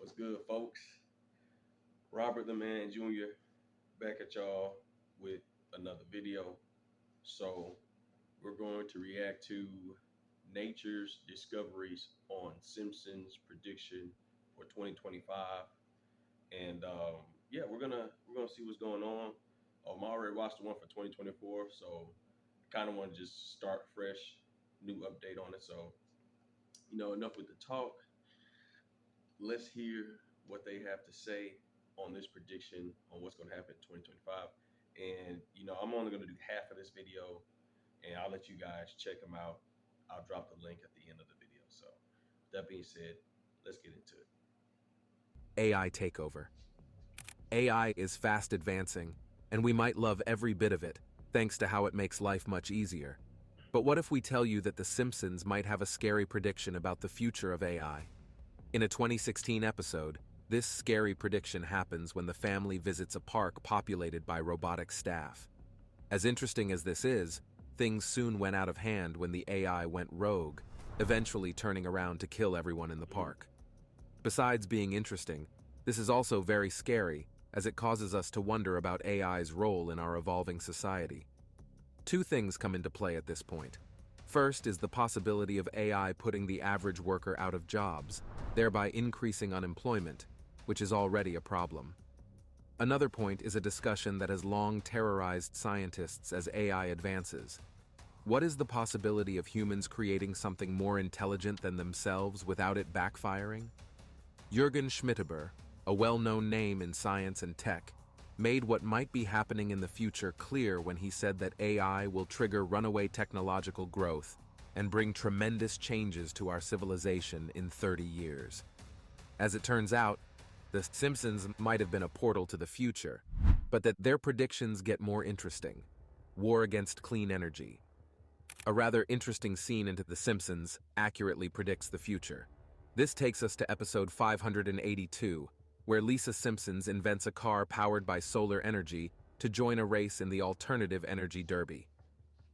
What's good, folks? Robert the Man Jr. back at y'all with another video. So, we're going to react to nature's discoveries on Simpson's prediction for 2025. And yeah, we're gonna see what's going on. I already watched the one for 2024, so I kind of want to just start fresh, new update on it. So, enough with the talk. Let's hear what they have to say on this prediction on what's going to happen in 2025. And I'm only going to do half of this video, and I'll let you guys check them out. I'll drop the link at the end of the video. So, that being said, let's get into it. AI takeover. AI is fast advancing, and we might love every bit of it, thanks to how it makes life much easier. But what if we tell you that The Simpsons might have a scary prediction about the future of AI? In a 2016 episode, this scary prediction happens when the family visits a park populated by robotic staff. As interesting as this is, things soon went out of hand when the AI went rogue, eventually turning around to kill everyone in the park. Besides being interesting, this is also very scary, as it causes us to wonder about AI's role in our evolving society. Two things come into play at this point. First is the possibility of AI putting the average worker out of jobs, thereby increasing unemployment, which is already a problem. Another point is a discussion that has long terrorized scientists as AI advances. What is the possibility of humans creating something more intelligent than themselves without it backfiring? Jürgen Schmidhuber, a well-known name in science and tech, made what might be happening in the future clear when he said that AI will trigger runaway technological growth and bring tremendous changes to our civilization in 30 years. As it turns out, The Simpsons might have been a portal to the future, but that their predictions get more interesting. War against clean energy. A rather interesting scene into The Simpsons accurately predicts the future. This takes us to episode 582, where Lisa Simpson invents a car powered by solar energy to join a race in the alternative energy derby.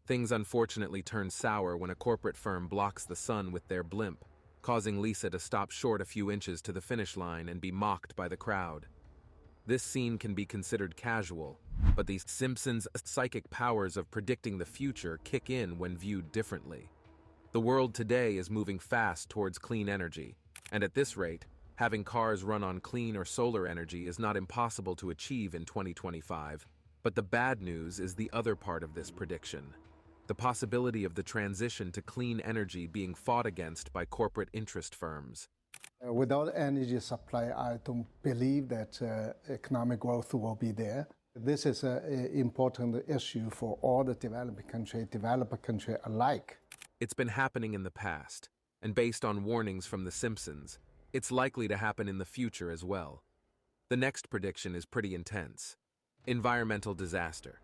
Things unfortunately turn sour when a corporate firm blocks the sun with their blimp, causing Lisa to stop short a few inches to the finish line and be mocked by the crowd. This scene can be considered casual, but the Simpsons' psychic powers of predicting the future kick in when viewed differently. The world today is moving fast towards clean energy, and at this rate, having cars run on clean or solar energy is not impossible to achieve in 2025, but the bad news is the other part of this prediction: the possibility of the transition to clean energy being fought against by corporate interest firms. Without energy supply, I don't believe that economic growth will be there. This is an important issue for all the developed country alike. It's been happening in the past, and based on warnings from The Simpsons, it's likely to happen in the future as well. The next prediction is pretty intense. Environmental disaster.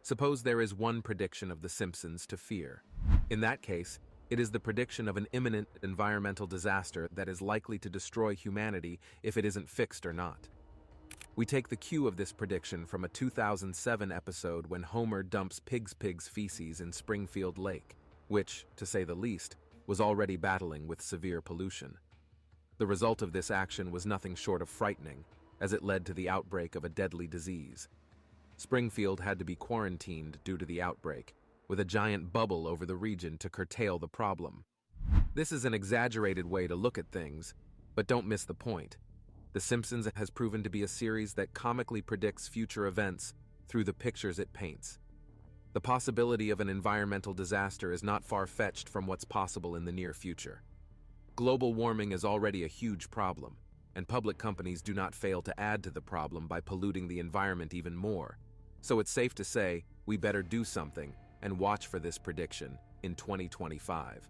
Suppose there is one prediction of The Simpsons to fear. In that case, it is the prediction of an imminent environmental disaster that is likely to destroy humanity if it isn't fixed or not. We take the cue of this prediction from a 2007 episode when Homer dumps pig's feces in Springfield Lake, which, to say the least, was already battling with severe pollution. The result of this action was nothing short of frightening, as it led to the outbreak of a deadly disease. Springfield had to be quarantined due to the outbreak, with a giant bubble over the region to curtail the problem. This is an exaggerated way to look at things, but don't miss the point. The Simpsons has proven to be a series that comically predicts future events through the pictures it paints. The possibility of an environmental disaster is not far-fetched from what's possible in the near future. Global warming is already a huge problem, and public companies do not fail to add to the problem by polluting the environment even more. So it's safe to say we better do something and watch for this prediction in 2025.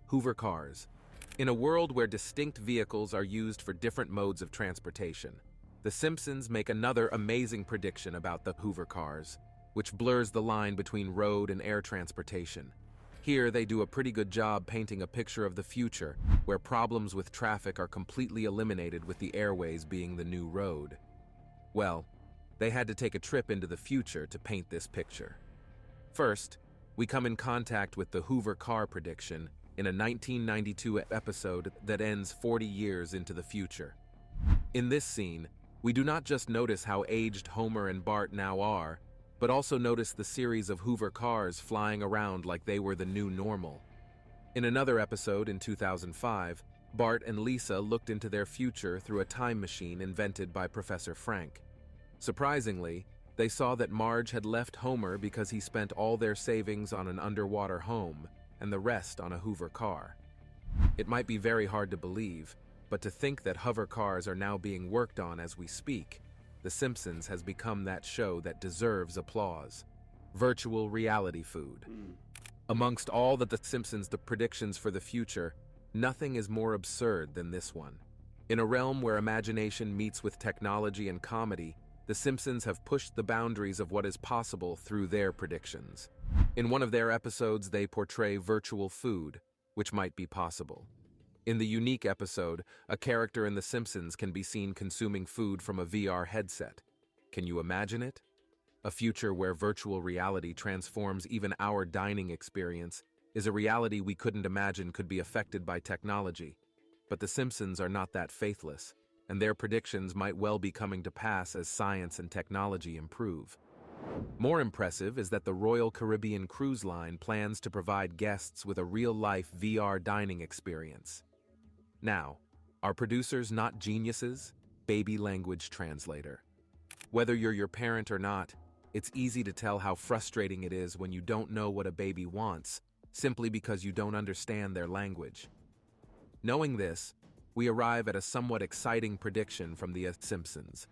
Hoover cars. In a world where distinct vehicles are used for different modes of transportation, The Simpsons make another amazing prediction about the Hoover cars, which blurs the line between road and air transportation. Here, they do a pretty good job painting a picture of the future, where problems with traffic are completely eliminated with the airways being the new road. Well, they had to take a trip into the future to paint this picture. First, we come in contact with the Hoover car prediction in a 1992 episode that ends 40 years into the future. In this scene, we do not just notice how aged Homer and Bart now are, but also notice the series of Hoover cars flying around like they were the new normal. In another episode in 2005, Bart and Lisa looked into their future through a time machine invented by Professor Frank. Surprisingly, they saw that Marge had left Homer because he spent all their savings on an underwater home and the rest on a Hoover car. It might be very hard to believe, but to think that hover cars are now being worked on as we speak, The Simpsons has become that show that deserves applause. Virtual reality food. Amongst all that The Simpsons' predictions for the future, nothing is more absurd than this one. In a realm where imagination meets with technology and comedy, The Simpsons have pushed the boundaries of what is possible through their predictions. In one of their episodes, they portray virtual food, which might be possible. In the unique episode, a character in The Simpsons can be seen consuming food from a VR headset. Can you imagine it? A future where virtual reality transforms even our dining experience is a reality we couldn't imagine could be affected by technology. But The Simpsons are not that faithless, and their predictions might well be coming to pass as science and technology improve. More impressive is that the Royal Caribbean Cruise Line plans to provide guests with a real-life VR dining experience. Now, are producers not geniuses? Baby language translator. Whether you're your parent or not, it's easy to tell how frustrating it is when you don't know what a baby wants, simply because you don't understand their language. Knowing this, we arrive at a somewhat exciting prediction from The Simpsons.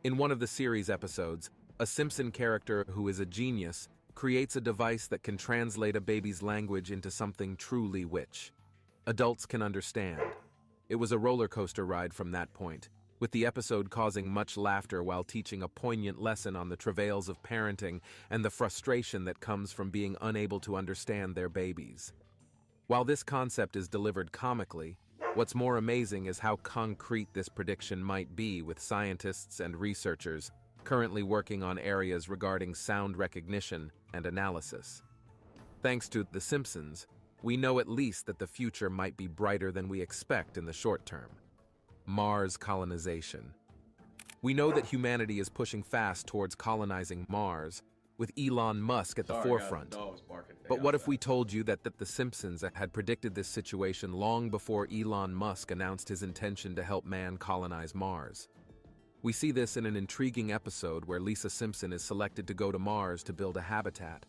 In one of the series episodes, a Simpson character who is a genius creates a device that can translate a baby's language into something truly which adults can understand. It was a roller coaster ride from that point, with the episode causing much laughter while teaching a poignant lesson on the travails of parenting and the frustration that comes from being unable to understand their babies. While this concept is delivered comically, what's more amazing is how concrete this prediction might be, with scientists and researchers currently working on areas regarding sound recognition and analysis. Thanks to The Simpsons, we know at least that the future might be brighter than we expect in the short term. Mars colonization. We know that humanity is pushing fast towards colonizing Mars, with Elon Musk at the forefront. But what if we told you that The Simpsons had predicted this situation long before Elon Musk announced his intention to help man colonize Mars? We see this in an intriguing episode where Lisa Simpson is selected to go to Mars to build a habitat.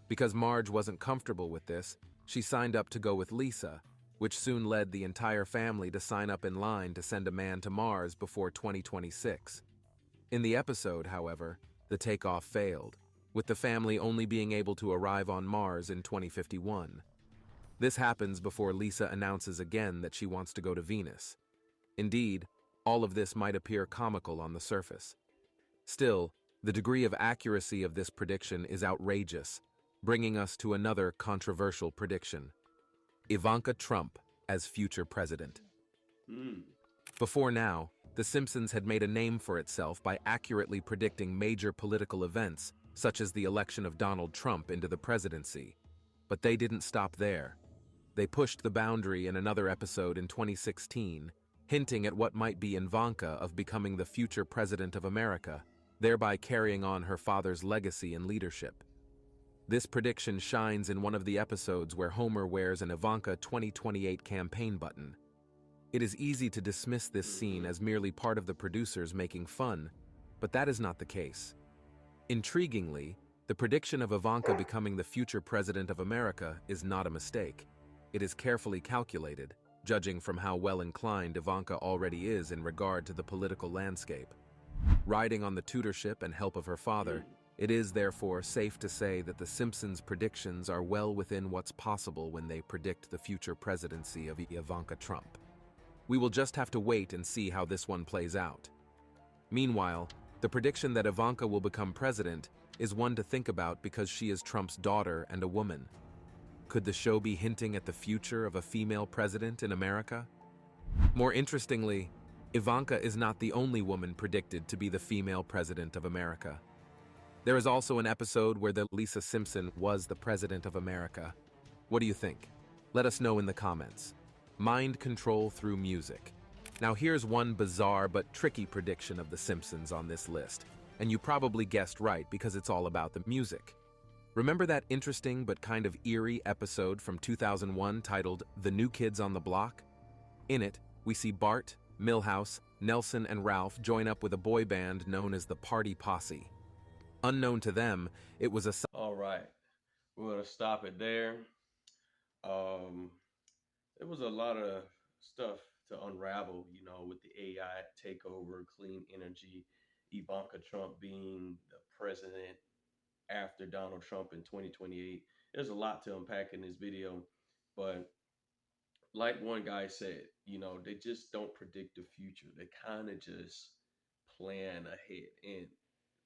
Because Marge wasn't comfortable with this, she signed up to go with Lisa, which soon led the entire family to sign up in line to send a man to Mars before 2026. In the episode, however, the takeoff failed, with the family only being able to arrive on Mars in 2051. This happens before Lisa announces again that she wants to go to Venus. Indeed, all of this might appear comical on the surface. Still, the degree of accuracy of this prediction is outrageous, bringing us to another controversial prediction. Ivanka Trump as future president. Before now, The Simpsons had made a name for itself by accurately predicting major political events, such as the election of Donald Trump into the presidency. But they didn't stop there. They pushed the boundary in another episode in 2016, hinting at what might be Ivanka of becoming the future president of America, thereby carrying on her father's legacy in leadership. This prediction shines in one of the episodes where Homer wears an Ivanka 2028 campaign button. It is easy to dismiss this scene as merely part of the producers making fun, but that is not the case. Intriguingly, the prediction of Ivanka becoming the future president of America is not a mistake. It is carefully calculated, judging from how well inclined Ivanka already is in regard to the political landscape. Riding on the tutorship and help of her father, it is therefore safe to say that The Simpsons' predictions are well within what's possible when they predict the future presidency of Ivanka Trump. We will just have to wait and see how this one plays out. Meanwhile, the prediction that Ivanka will become president is one to think about because she is Trump's daughter and a woman. Could the show be hinting at the future of a female president in America? More interestingly, Ivanka is not the only woman predicted to be the female president of America. There is also an episode where Lisa Simpson was the president of America. What do you think? Let us know in the comments. Mind control through music. Now here's one bizarre but tricky prediction of The Simpsons on this list, and you probably guessed right because it's all about the music. Remember that interesting but kind of eerie episode from 2001 titled The New Kids on the Block? In it, we see Bart, Milhouse, Nelson, and Ralph join up with a boy band known as the Party Posse. Unknown to them, it was a... All right, we're gonna stop it there. Um, there was a lot of stuff to unravel, you know, with the AI takeover, clean energy, Ivanka Trump being the president after Donald Trump in 2028. There's a lot to unpack in this video, but like one guy said, you know, they just don't predict the future. They kind of just plan ahead. And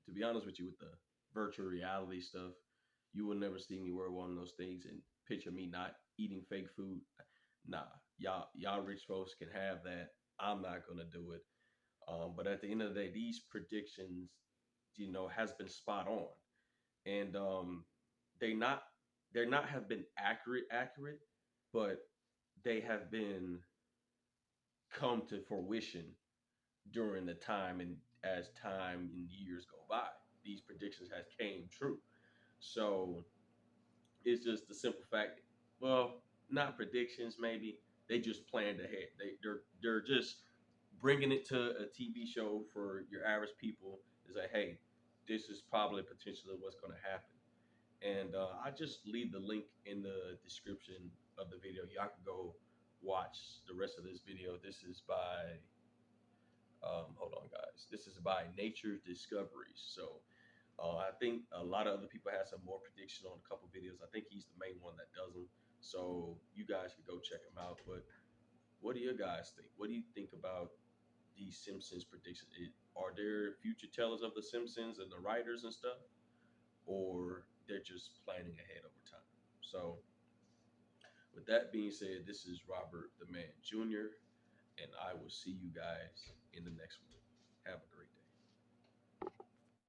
to be honest with you, with the virtual reality stuff, you will never see me wear one of those things and picture me not eating fake food. Nah, y'all rich folks can have that. I'm not gonna do it. But at the end of the day, these predictions, you know, has been spot on, and they not they're not have been accurate, but they have been come to fruition during the time, and as time and years go by, these predictions has came true. So it's just the simple fact, well, not predictions maybe, they just planned ahead. They're just bringing it to a TV show for your average people. Is like, hey, this is probably potentially what's going to happen. And I just leave the link in the description of the video. Y'all can go watch the rest of this video. This is by hold on, guys. This is by Nature Discoveries. So I think a lot of other people have some more prediction on a couple videos. I think he's the main one that does them. So you guys can go check him out. But what do you guys think? What do you think about these Simpsons predictions? Are there future tellers of the Simpsons and the writers and stuff, or they're just planning ahead over time? So with that being said, this is Robert the Man Jr., and I will see you guys in the next one. Have a great